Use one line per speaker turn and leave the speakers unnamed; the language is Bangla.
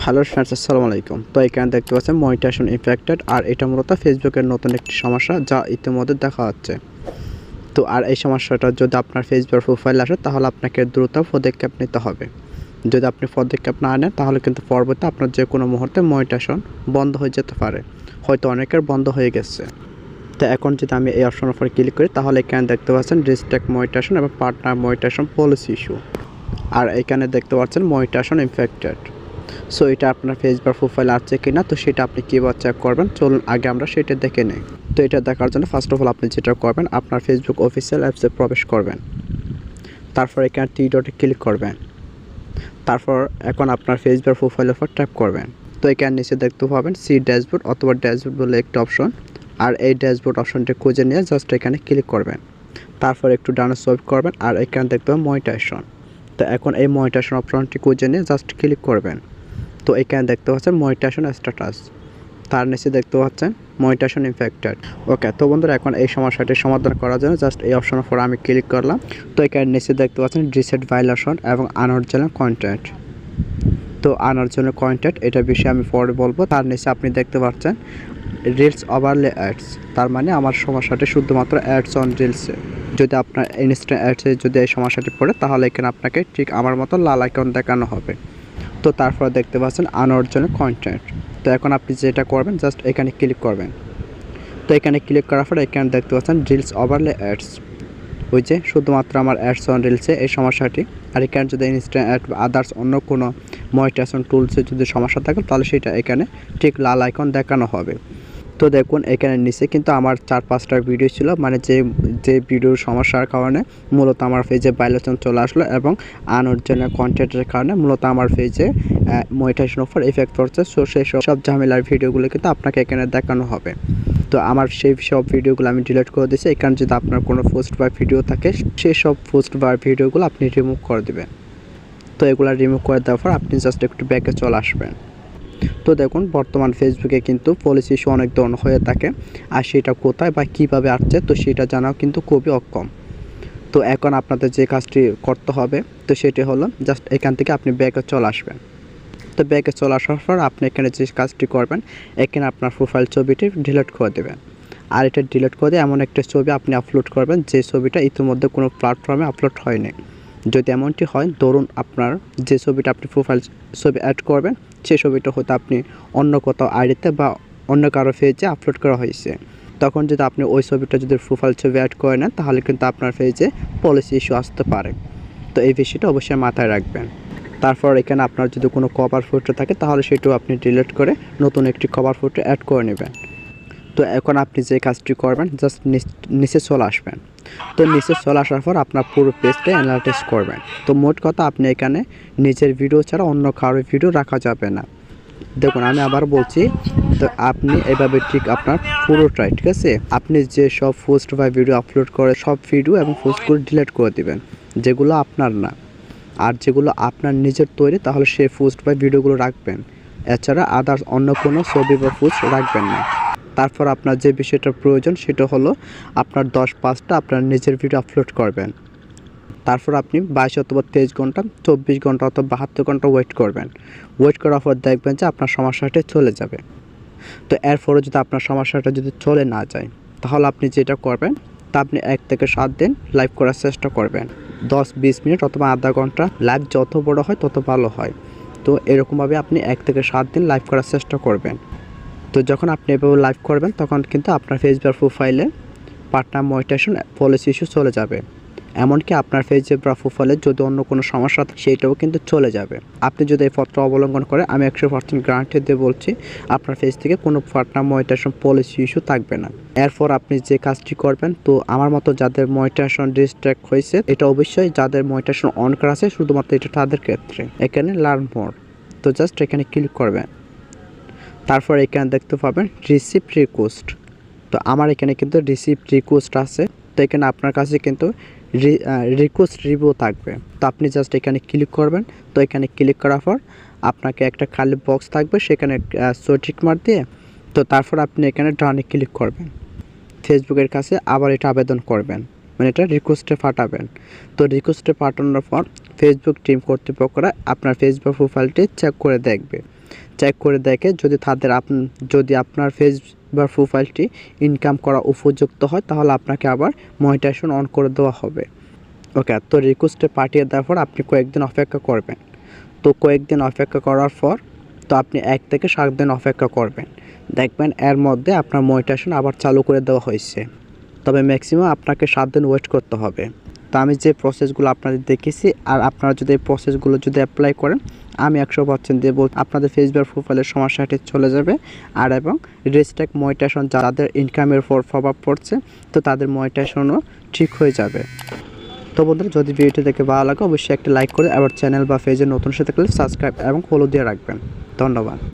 হ্যালো ফ্রেন্ডস, আসসালামু আলাইকুম। তো এখানে দেখতে পাচ্ছেন মনিটাইজেশন ইফেক্টেড, আর এটা মূলত ফেসবুকের নতুন একটি সমস্যা যা ইতিমধ্যে দেখা যাচ্ছে। তো আর এই সমস্যাটা যদি আপনার ফেসবুক প্রোফাইল আসে তাহলে আপনাকে দ্রুত পদক্ষেপ নিতে হবে। যদি আপনি পদক্ষেপ না নেন তাহলে কিন্তু পরবর্তীতে আপনার যে কোনো মুহূর্তে মনিটাইজেশন বন্ধ হয়ে যেতে পারে, হয়তো অনেকের বন্ধ হয়ে গেছে। তো এখন যদি আমি এই অপশনের উপরে ক্লিক করি তাহলে এখানে দেখতে পাচ্ছেন রিস্ট্রিক্ট মনিটাইজেশন এবং পার্টনার মনিটাইজেশন পলিসি ইস্যু, আর এখানে দেখতে পাচ্ছেন মনিটাইজেশন ইনফেক্টেড। সো এটা আপনার ফেসবুক প্রোফাইল আছে কিনা, তো সেটা আপনি কীভাবে চেক করবেন চলুন আগে আমরা সেটা দেখে নিই। তো এটা দেখার জন্য ফার্স্ট অফ অল আপনি যেটা করবেন, আপনার ফেসবুক অফিসিয়াল অ্যাপসে প্রবেশ করবেন। তারপর এখানে 3 ডটে ক্লিক করবেন। তারপর এখন আপনার ফেসবুক প্রোফাইলের উপর ট্যাপ করবেন। তো এখানে নিচে দেখতে পাবেন সি ড্যাশবোর্ড অথবা ড্যাশবোর্ড বলে একটা অপশন, আর এই ড্যাশবোর্ড অপশনটি খুঁজে নিয়ে জাস্ট এখানে ক্লিক করবেন। তারপর একটু ডানে সোয়াইপ করবেন আর এখানে দেখতে পাবেন মনিটাইজেশন। তো এখন এই মনিটাইজেশন অপশনটি খুঁজে নিয়ে জাস্ট ক্লিক করবেন। তো এখানে দেখতে পাচ্ছেন মনিটাইজেশন স্ট্যাটাস, তার নিচে দেখতে পাচ্ছেন মনিটাইজেশন ইনফেক্টেড। ওকে, তো বন্ধুরা এখন এই সমস্যাটি সমাধান করার জন্য জাস্ট এই অপশনের উপর আমি ক্লিক করলাম। তো এখানে নিচে দেখতে পাচ্ছেন রিসেট ভায়োলেশন এবং আনঅরিজিনাল কন্টেন্ট। তো আনঅরিজিনাল কন্টেন্ট এটা বিষয়ে আমি পরে বলবো। তার নিচে আপনি দেখতে পাচ্ছেন রিলস ওভারলে অ্যাডস, তার মানে আমার সমস্যাটি শুধুমাত্র অ্যাডস অন রিলসে। যদি আপনার ইনস্টা অ্যাডসে যদি এই সমস্যাটি পড়ে তাহলে এখানে আপনাকে ঠিক আমার মতো লাল আইকন দেখানো হবে। তো তারপর দেখতে পাচ্ছেন আনঅরিজিনাল কন্টেন্ট। তো এখন আপনি যেটা করবেন জাস্ট এখানে ক্লিক করবেন। তো এখানে ক্লিক করার পর এখানে দেখতে পাচ্ছেন রিলস ওভারলে অ্যাডস, ওই যে শুধুমাত্র আমার অ্যাডস অন রিলসে এই সমস্যাটি। আর এখানে যদি ইনস্টা অ্যাড বা আদার্স অন্য কোনো মনিটাইজেশন টুলসে যদি সমস্যা থাকে তাহলে সেটা এখানে ঠিক লাল আইকন দেখানো হবে। তো দেখুন এখানে নিচে কিন্তু আমার 4-5টা ভিডিও ছিল, মানে যে ভিডিওর সমস্যার কারণে মূলত আমার পেজে ভায়োলেশন চলে আসলো এবং আনঅরিজিনাল কন্টেন্টের কারণে মূলত আমার পেজে মনিটাইজেশন উপর এফেক্ট পড়ছে। সো সেই সব ঝামেলার ভিডিওগুলো কিন্তু আপনাকে এখানে দেখানো হবে। তো আমার সেই সব ভিডিওগুলো আমি ডিলিট করে দিয়েছি। এখানে যদি আপনার কোনো পোস্ট বা ভিডিও থাকে সেই সব পোস্ট বা ভিডিওগুলো আপনি রিমুভ করে দেবেন। তো এগুলো রিমুভ করে দেওয়ার পর আপনি জাস্ট একটু ব্যাকে চলে আসবেন। তো দেখুন বর্তমান ফেসবুকে কিন্তু পলিসি ইস্যু অনেক ধরনের হয়ে থাকে, আর সেটা কোথায় বা কীভাবে আসছে তো সেটা জানাও কিন্তু খুবই অক্ষম। তো এখন আপনাদের যে কাজটি করতে হবে তো সেটি হলো জাস্ট এখান থেকে আপনি ব্যাকে চলে আসবেন। তো ব্যাকে চলে আসার পর আপনি এখানে যে কাজটি করবেন, এখানে আপনার প্রোফাইল ছবিটি ডিলিট করে দেবেন। আর এটা ডিলিট করে দিয়ে এমন একটা ছবি আপনি আপলোড করবেন যে ছবিটা ইতিমধ্যে কোনো প্ল্যাটফর্মে আপলোড হয়নি। যদি এমনটি হয়, ধরুন আপনার যে ছবিটা আপনি প্রোফাইল ছবি অ্যাড করবেন সেই ছবিটা হয়তো আপনি অন্য কোথাও আইডিতে বা অন্য কারো পেজে আপলোড করা হয়েছে, তখন যদি আপনি ওই ছবিটা যদি প্রোফাইল ছবি অ্যাড করে নেন তাহলে কিন্তু আপনার পেজে পলিসি ইস্যু আসতে পারে। তো এই বিষয়টা অবশ্যই মাথায় রাখবেন। তারপর এখানে আপনার যদি কোনো কভার ফটো থাকে তাহলে সেটাও আপনি ডিলিট করে নতুন একটি কভার ফটো অ্যাড করে নেবেন। তো এখন আপনি যে কাজটি করবেন জাস্ট নিচে চলে আসবেন। তো নিচে চলে আসার পর আপনার পুরো পেজটা অ্যানালাইসিস করবেন। তো মোট কথা আপনি এখানে নিজের ভিডিও ছাড়া অন্য কারোর ভিডিও রাখা যাবে না। দেখুন আমি আবার বলছি, তো আপনি এভাবে ঠিক আপনার পুরোটাই, ঠিক আছে, আপনি যে সব পোস্ট বা ভিডিও আপলোড করে সব ভিডিও এবং পোস্টগুলো ডিলিট করে দিবেন যেগুলো আপনার না। আর যেগুলো আপনার নিজের তৈরি তাহলে সেই পোস্ট বা ভিডিওগুলো রাখবেন, এছাড়া আদার্স অন্য কোনো ছবি বা পোস্ট রাখবেন না। তারপর আপনার যে বিষয়টার প্রয়োজন সেটা হলো আপনার 10-5টা আপনার নিজের ভিডিও আপলোড করবেন। তারপর আপনি 22 অথবা 23 ঘন্টা, 24 ঘন্টা অথবা 72 ঘন্টা ওয়েট করবেন। ওয়েট করার পর দেখবেন যে আপনার সমস্যাটা চলে যাবে। তো এরপরে যদি আপনার সমস্যাটা যদি চলে না যায় তাহলে আপনি যেটা করবেন, তা আপনি 1 থেকে 7 দিন লাইভ করার চেষ্টা করবেন। 10-20 মিনিট অথবা আধা ঘন্টা, লাইভ যত বড় হয় তত ভালো হয়। তো এরকমভাবে আপনি 1 থেকে 7 দিন লাইভ করার চেষ্টা করবেন। তো যখন আপনি এভাবে লাইভ করবেন তখন কিন্তু আপনার ফেসবুক প্রোফাইলে পার্টনার মনিটাইজেশন পলিসি ইস্যু চলে যাবে। এমনকি আপনার ফেসবুক বা প্রোফাইলে যদি অন্য কোনো সমস্যা থাকে সেইটাও কিন্তু চলে যাবে। আপনি যদি এই পথটা অবলম্বন করেন আমি 100% গ্যারান্টি দিয়ে বলছি আপনার ফেস থেকে কোনো পার্টনার মনিটাইজেশন পলিসি ইস্যু থাকবে না। এরপর আপনি যে কাজটি করবেন, তো আমার মতো যাদের মনিটাইজেশন ডিস্ট্র্যাক্ট হয়েছে, এটা অবশ্যই যাদের মনিটাইজেশন অন করা আছে শুধুমাত্র এটা তাদের ক্ষেত্রে। এখানে লার্ন মোর, তো জাস্ট এখানে ক্লিক করবেন। তারপর এখানে দেখতে পাবেন রিসিভ রিকোয়েস্ট। তো আমার এখানে কিন্তু রিসিভ রিকোয়েস্ট আছে। তো এখানে আপনার কাছে কিন্তু রিকোয়েস্ট রিভিউ থাকবে। তো আপনি জাস্ট এখানে ক্লিক করবেন। তো এখানে ক্লিক করার পর আপনাকে একটা খালি বক্স থাকবে, সেখানে সঠিক মার্ক দিয়ে তো তারপর আপনি এখানে ডানে ক্লিক করবেন। ফেসবুকের কাছে আবার এটা আবেদন করবেন, মানে এটা রিকোয়েস্টে পাঠাবেন। তো রিকোয়েস্টে পাঠানোর পর ফেসবুক টিম কর্তৃপক্ষরা আপনার ফেসবুক প্রোফাইলটি চেক করে দেখবে। চেক করে দেখে যদি আপনার ফেসবুক প্রোফাইলটি ইনকাম করা উপযুক্ত হয় তাহলে আপনাকে আবার মনিটাইজেশন অন করে দেওয়া হবে। ওকে, তো রিকোয়েস্টে পাঠিয়ে দেওয়ার পর আপনি কয়েকদিন অপেক্ষা করবেন। তো কয়েকদিন অপেক্ষা করার পর তো আপনি 1 থেকে 7 দিন অপেক্ষা করবেন, দেখবেন এর মধ্যে আপনার মনিটাইজেশন আবার চালু করে দেওয়া হয়েছে। তবে ম্যাক্সিমাম আপনাকে 7 দিন ওয়েট করতে হবে। তো আমি যে প্রসেসগুলো আপনাদের দেখিয়েছি আর আপনারা যদি এই প্রসেসগুলো যদি অ্যাপ্লাই করেন, আমি 100% দিয়ে আপনাদের ফেসবুক প্রোফাইলের সমস্যাটি চলে যাবে। আর এবং রেস্ট্রিক্ট মনিটাইজেশন যাদের ইনকামের উপর প্রভাব পড়ছে তো তাদের মনিটাইজেশনও ঠিক হয়ে যাবে। তো বন্ধুরা, যদি ভিডিওটি দেখে ভালো লাগে অবশ্যই একটা লাইক করে আবার চ্যানেল বা পেজে নতুন সাথে থাকলে সাবস্ক্রাইব এবং ফলো দিয়ে রাখবেন। ধন্যবাদ।